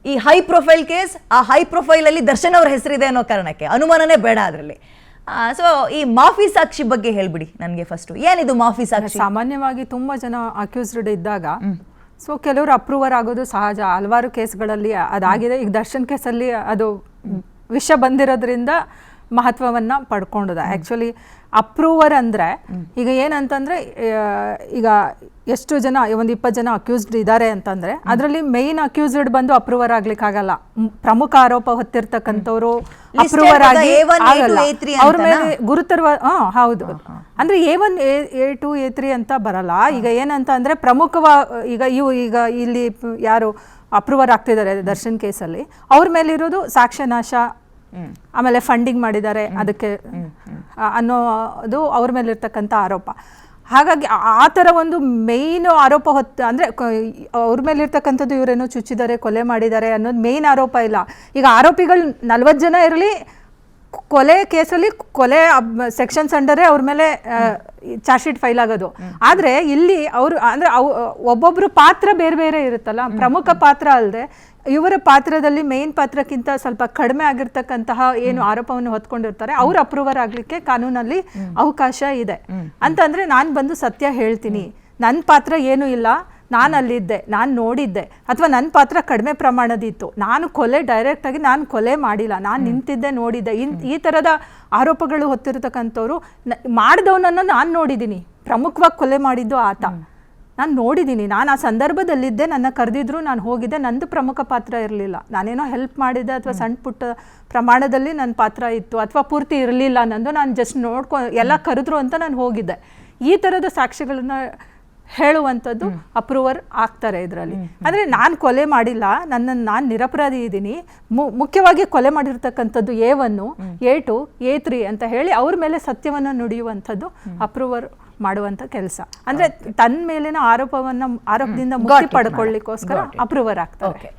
ಈ high profile case, ಆ high profile ಅಲ್ಲಿ ದರ್ಶನ್ ಅವ್ರ ಹೆಸರಿದೆ ಅನ್ನೋ ಕಾರಣಕ್ಕೆ ಅನುಮಾನನೇ ಬೇಡ ಅದರಲ್ಲಿ. ಸೊ ಈ ಮಾಫಿ ಸಾಕ್ಷಿ ಬಗ್ಗೆ ಹೇಳ್ಬಿಡಿ ನನಗೆ ಫಸ್ಟ್. ಏನಿದು ಮಾಫಿ ಸಾಕ್ಷಿ? ಸಾಮಾನ್ಯವಾಗಿ ತುಂಬಾ ಜನ ಅಕ್ಯೂಸ್ಡ್ ಇದ್ದಾಗ ಸೊ ಕೆಲವರು ಅಪ್ರೂವರ್ ಆಗೋದು ಸಹಜ. ಹಲವಾರು ಕೇಸ್ಗಳಲ್ಲಿ ಅದಾಗಿದೆ. ಈಗ ದರ್ಶನ್ ಕೇಸಲ್ಲಿ ಅದು ವಿಷಯ ಬಂದಿರೋದ್ರಿಂದ ಮಹತ್ವವನ್ನು ಪಡ್ಕೊಂಡಿದೆ. ಆ್ಯಕ್ಚುಲಿ ಅಪ್ರೂವರ್ ಅಂದರೆ ಈಗ ಏನಂತಂದರೆ, ಈಗ ಎಷ್ಟು ಜನ, ಒಂದು 20 ಜನ ಅಕ್ಯೂಸ್ಡ್ ಇದ್ದಾರೆ ಅಂತಂದರೆ ಅದರಲ್ಲಿ ಮೇಯ್ನ್ ಅಕ್ಯೂಸ್ಡ್ ಬಂದು ಅಪ್ರೂವರ್ ಆಗ್ಲಿಕ್ಕಾಗಲ್ಲ. ಪ್ರಮುಖ ಆರೋಪ ಹೊತ್ತಿರ್ತಕ್ಕಂಥವ್ರು ಅಪ್ರೂವರ್ ಆಗಿ ಆಗಲ್ಲ. ಅವ್ರ ಮೇಲೆ ಗುರುತರ ಹೌದು ಅಂದರೆ A1 A2 A3 ಅಂತ ಬರಲ್ಲ. ಈಗ ಏನಂತ ಅಂದರೆ ಈಗ ಇಲ್ಲಿ ಯಾರು ಅಪ್ರೂವರ್ ಆಗ್ತಿದ್ದಾರೆ ದರ್ಶನ್ ಕೇಸಲ್ಲಿ, ಅವ್ರ ಮೇಲಿರೋದು ಸಾಕ್ಷ್ಯನಾಶ, ಆಮೇಲೆ ಫಂಡಿಂಗ್ ಮಾಡಿದ್ದಾರೆ ಅದಕ್ಕೆ ಅನ್ನೋದು ಅವ್ರ ಮೇಲಿರ್ತಕ್ಕಂಥ ಆರೋಪ. ಹಾಗಾಗಿ ಆ ಥರ ಒಂದು ಮೇಯ್ನ್ ಆರೋಪ ಅಂದರೆ ಅವ್ರ ಮೇಲಿರ್ತಕ್ಕಂಥದ್ದು ಇವರೇನೋ ಚುಚ್ಚಿದ್ದಾರೆ, ಕೊಲೆ ಮಾಡಿದ್ದಾರೆ ಅನ್ನೋದು ಮೇಯ್ನ್ ಆರೋಪ ಇಲ್ಲ. ಈಗ ಆರೋಪಿಗಳು 40 ಜನ ಇರಲಿ, ಕೊಲೆ ಕೇಸಲ್ಲಿ ಕೊಲೆ ಸೆಕ್ಷನ್ಸ್ ಅಂಡರೇ ಅವ್ರ ಮೇಲೆ ಚಾರ್ಜ್ ಶೀಟ್ ಫೈಲ್ ಆಗೋದು. ಆದರೆ ಇಲ್ಲಿ ಅವರು ಅಂದರೆ ಒಬ್ಬೊಬ್ಬರು ಪಾತ್ರ ಬೇರೆ ಬೇರೆ ಇರುತ್ತಲ್ಲ. ಪ್ರಮುಖ ಪಾತ್ರ ಅಲ್ಲದೆ ಇವರ ಪಾತ್ರದಲ್ಲಿ ಮೇನ್ ಪಾತ್ರಕ್ಕಿಂತ ಸ್ವಲ್ಪ ಕಡಿಮೆ ಆಗಿರ್ತಕ್ಕಂತಹ ಏನು ಆರೋಪವನ್ನು ಹೊತ್ಕೊಂಡಿರ್ತಾರೆ ಅವ್ರು ಅಪ್ರೂವರ್ ಆಗ್ಲಿಕ್ಕೆ ಕಾನೂನಲ್ಲಿ ಅವಕಾಶ ಇದೆ. ಅಂತಂದ್ರೆ ನಾನು ಬಂದು ಸತ್ಯ ಹೇಳ್ತೀನಿ, ನನ್ನ ಪಾತ್ರ ಏನೂ ಇಲ್ಲ, ನಾನು ಅಲ್ಲಿದ್ದೆ, ನಾನು ನೋಡಿದ್ದೆ, ಅಥವಾ ನನ್ನ ಪಾತ್ರ ಕಡಿಮೆ ಪ್ರಮಾಣದಿತ್ತು, ನಾನು ಡೈರೆಕ್ಟಾಗಿ ನಾನು ಕೊಲೆ ಮಾಡಿಲ್ಲ, ನಾನು ನಿಂತಿದ್ದೆ, ನೋಡಿದ್ದೆ, ಈ ಥರದ ಆರೋಪಗಳು ಹೊತ್ತಿರತಕ್ಕಂಥವ್ರು ಮಾಡಿದವನನ್ನು ನಾನು ನೋಡಿದ್ದೀನಿ, ಪ್ರಮುಖವಾಗಿ ಕೊಲೆ ಮಾಡಿದ್ದು ಆತ, ನಾನು ನೋಡಿದ್ದೀನಿ, ನಾನು ಆ ಸಂದರ್ಭದಲ್ಲಿದ್ದೆ, ನನ್ನ ಕರೆದಿದ್ರು, ನಾನು ಹೋಗಿದ್ದೆ, ನಂದು ಪ್ರಮುಖ ಪಾತ್ರ ಇರಲಿಲ್ಲ, ನಾನೇನೋ ಹೆಲ್ಪ್ ಮಾಡಿದ್ದೆ ಅಥವಾ ಸಣ್ಣ ಪುಟ್ಟ ಪ್ರಮಾಣದಲ್ಲಿ ನನ್ನ ಪಾತ್ರ ಇತ್ತು, ಅಥವಾ ಪೂರ್ತಿ ಇರಲಿಲ್ಲ ನಂದು, ನಾನು ಜಸ್ಟ್ ಎಲ್ಲ ಕರೆದ್ರು ಅಂತ ನಾನು ಹೋಗಿದ್ದೆ. ಈ ಥರದ ಸಾಕ್ಷಿಗಳನ್ನ ಹೇಳುವಂಥದ್ದು ಅಪ್ರೂವರ್ ಆಗ್ತಾರೆ ಇದರಲ್ಲಿ. ಅಂದರೆ ನಾನು ಕೊಲೆ ಮಾಡಿಲ್ಲ, ನಾನು ನಿರಪರಾಧಿ ಇದ್ದೀನಿ, ಮುಖ್ಯವಾಗಿ ಕೊಲೆ ಮಾಡಿರ್ತಕ್ಕಂಥದ್ದು A1 A2 A3 ಅಂತ ಹೇಳಿ ಅವ್ರ ಮೇಲೆ ಸತ್ಯವನ್ನು ನುಡಿಯುವಂಥದ್ದು ಅಪ್ರೂವರ್ ಮಾಡುವಂಥ ಕೆಲಸ. ಅಂದರೆ ತನ್ನ ಮೇಲಿನ ಆರೋಪದಿಂದ ಮುಕ್ತಿ ಪಡ್ಕೊಳ್ಳಿಕ್ಕೋಸ್ಕರ ಅಪ್ರೂವರ್ ಆಗ್ತಾರೆ.